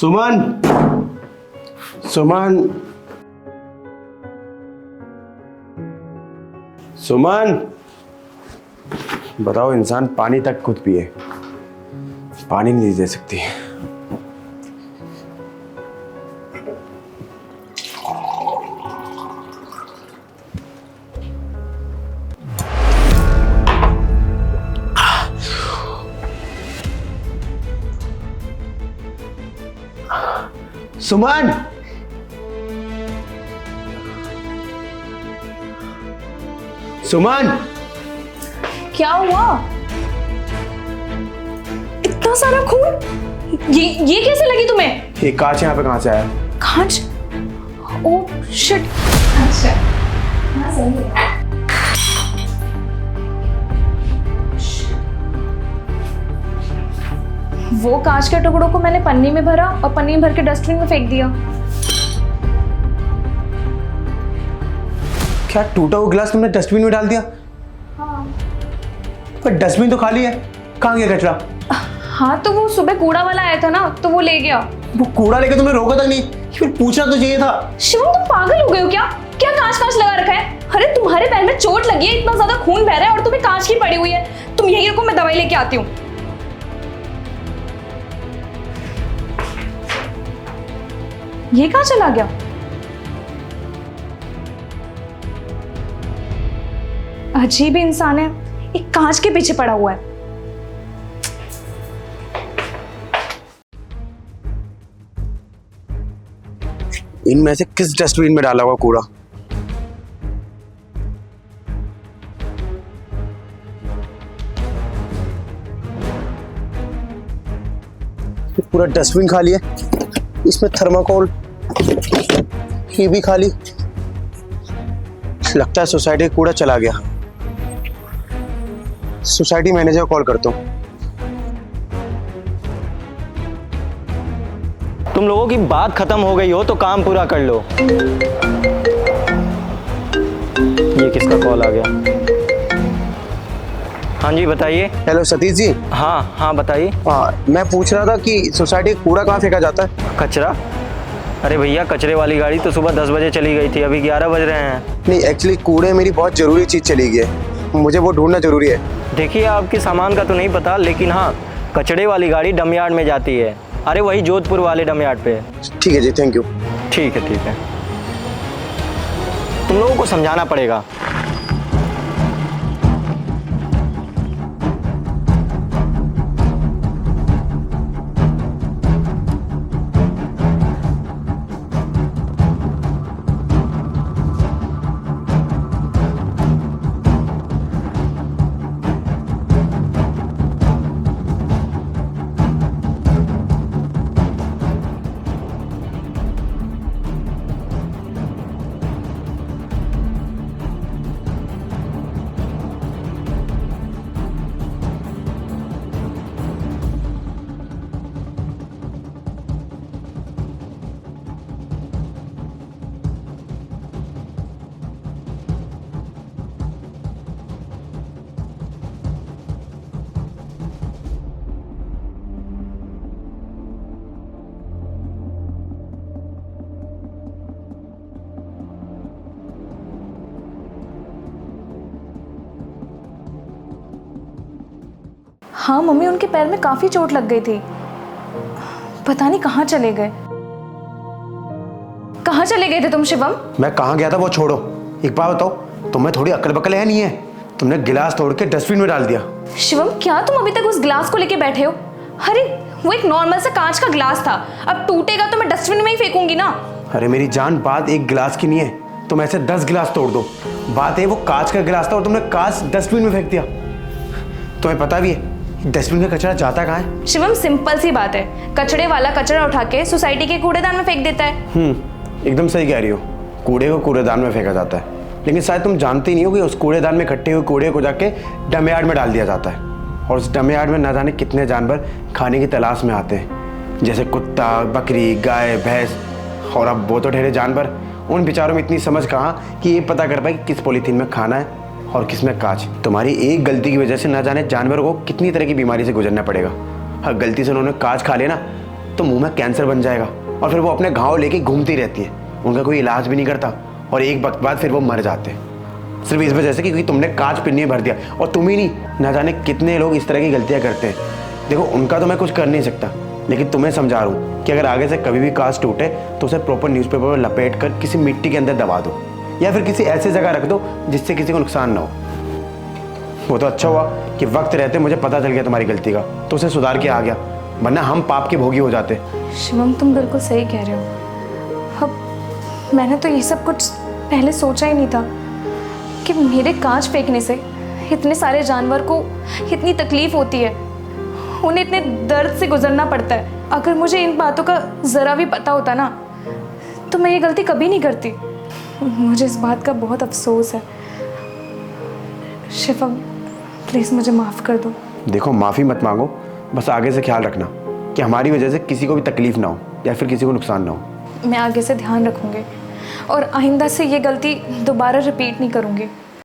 सुमन, सुमन, सुमन। बताओ, इंसान पानी तक खुद पिए, पानी नहीं दे सकती। सुमन, सुमन। क्या हुआ? इतना सारा खून? ये कैसे लगी तुम्हें? ये कांच यहाँ पे कहाँ से आया? कांच? Oh shit. अच्छा, हाँ सही है। वो कांच के टुकड़ों को मैंने पन्नी में भरा और पन्नी में भर के डस्टबिन में फेंक दिया। क्या टूटा हुआ गिलास तुमने डस्टबिन में डाल दिया? हाँ। पर डस्टबिन तो खाली है, कहाँ गया कचरा? हाँ तो वो सुबह कूड़ा वाला आया था ना, तो वो ले गया। वो कूड़ा लेके तुमने रोका तक नहीं, फिर पूछना तो चाहिए था। शिवम तुम पागल हो गए हो क्या? क्या कांच कांच लगा रखा है? अरे तुम्हारे पैर में चोट लगी है, इतना ज्यादा खून बह रहा है और तुम्हें कांच की पड़ी हुई है। तुम यही रखो, मैं दवाई लेके आती हूँ। ये कहाँ चला गया? अजीब इंसान है, एक कांच के पीछे पड़ा हुआ है। इनमें से किस डस्टबिन में डाला हुआ कूड़ा? पूरा डस्टबिन खाली है, इसमें थर्माकोल, ये भी खाली। लगता है सोसाइटी का कूड़ा चला गया। सोसाइटी मैनेजर को कॉल करता हूँ। तुम लोगों की बात खत्म हो गई हो तो काम पूरा कर लो। ये किसका कॉल आ गया? हाँ जी बताइए। हेलो सतीश जी। हाँ हाँ बताइए। हाँ, मैं पूछ रहा था कि सोसाइटी का कूड़ा कहाँ फेंका जाता है? कचरा? अरे भैया, कचरे वाली गाड़ी तो सुबह 10 बजे चली गई थी, अभी 11 बज रहे हैं। नहीं, एक्चुअली कूड़े मेरी बहुत जरूरी चीज चली गई है, मुझे वो ढूंढना जरूरी है। देखिए, आपके सामान का तो नहीं पता, लेकिन हाँ, कचड़े वाली गाड़ी डमयार्ड में जाती है। अरे वही जोधपुर वाले डमयार्ड पे। ठीक है जी, थैंक यू। ठीक है ठीक है, तुम लोगों को समझाना पड़ेगा। हाँ मम्मी, उनके पैर में काफी चोट लग गई थी। पता नहीं कहाँ चले गए। कहाँ चले गए थे तुम शिवम? मैं कहाँ गया था वो छोड़ो, एक बात बताओ, तुम्हें थोड़ी अक्ल बकल है नहीं है? तुमने गिलास तोड़ के डस्टबिन में डाल दिया। शिवम, क्या तुम अभी तक उस गिलास को लेके बैठे हो? अरे वो एक नॉर्मल सा कांच का गिलास था, अब टूटेगा तो मैं डस्टबिन में ही फेंकूंगी ना। अरे मेरी जान, बात एक गिलास की नहीं है, तुम ऐसे 10 गिलास तोड़ दो। बात है वो कांच का गिलास था और तुमने कांच डस्टबिन में फेंक दिया। तुम्हें पता भी है डस्टबिन का कचरा जाता कहाँ है? शिवम, सिंपल सी बात है, कचड़े वाला कचरा उठा के सोसाइटी के कूड़ेदान में फेंक देता है। एकदम सही कह रही हो, कूड़े को कूड़ेदान में फेंका जाता है, लेकिन शायद तुम जानते ही नहीं हो कि उस कूड़ेदान में इकट्ठे हुए कूड़े को जाके डमयार्ड में डाल दिया जाता है, और उस डमयार्ड में न जाने कितने जानवर खाने की तलाश में आते हैं, जैसे कुत्ता, बकरी, गाय, भैंस। और अब वो तो ठहरे जानवर, उन बेचारों में इतनी समझ कहाँ कि ये पता कर पाए कि किस पॉलीथीन में खाना है और किस में कांच। तुम्हारी एक गलती की वजह से न जाने जानवरों को कितनी तरह की बीमारी से गुजरना पड़ेगा। हाँ, गलती से उन्होंने कांच खा लिया ना, तो मुंह में कैंसर बन जाएगा और फिर वो अपने घाव लेके घूमती रहती है। उनका कोई इलाज भी नहीं करता और एक वक्त बाद फिर वो मर जाते हैं, सिर्फ इस वजह से कि क्योंकि तुमने कांच पिन्नी भर दिया। और तुम ही नहीं, ना जाने कितने लोग इस तरह की गलतियां करते हैं। देखो उनका तो मैं कुछ कर नहीं सकता, लेकिन तुम्हें समझा रहा हूँ कि अगर आगे से कभी भी कांच टूटे तो उसे प्रॉपर न्यूज़पेपर में लपेट कर किसी मिट्टी के अंदर दबा दो या फिर किसी ऐसी जगह रख दो जिससे किसी को नुकसान ना हो। वो तो अच्छा हुआ कि वक्त रहते मुझे पता चल गया तुम्हारी गलती का, तो उसे सुधार के आ गया, वरना हम पाप के भोगी हो जाते। शिवम तुम बिल्कुल सही कह रहे हो। अब मैंने तो ये सब कुछ पहले सोचा ही नहीं था कि मेरे कांच फेंकने से इतने सारे जानवर को इतनी तकलीफ होती है, उन्हें इतने दर्द से गुजरना पड़ता है। अगर मुझे इन बातों का ज़रा भी पता होता ना तो मैं ये गलती कभी नहीं करती। मुझे इस बात का बहुत अफसोस है। शिवम प्लीज़ मुझे माफ़ कर दो। देखो माफ़ी मत मांगो, बस आगे से ख्याल रखना कि हमारी वजह से किसी को भी तकलीफ ना हो या फिर किसी को नुकसान ना हो। मैं आगे से ध्यान रखूँगी और आइंदा से ये गलती दोबारा रिपीट नहीं करूँगी।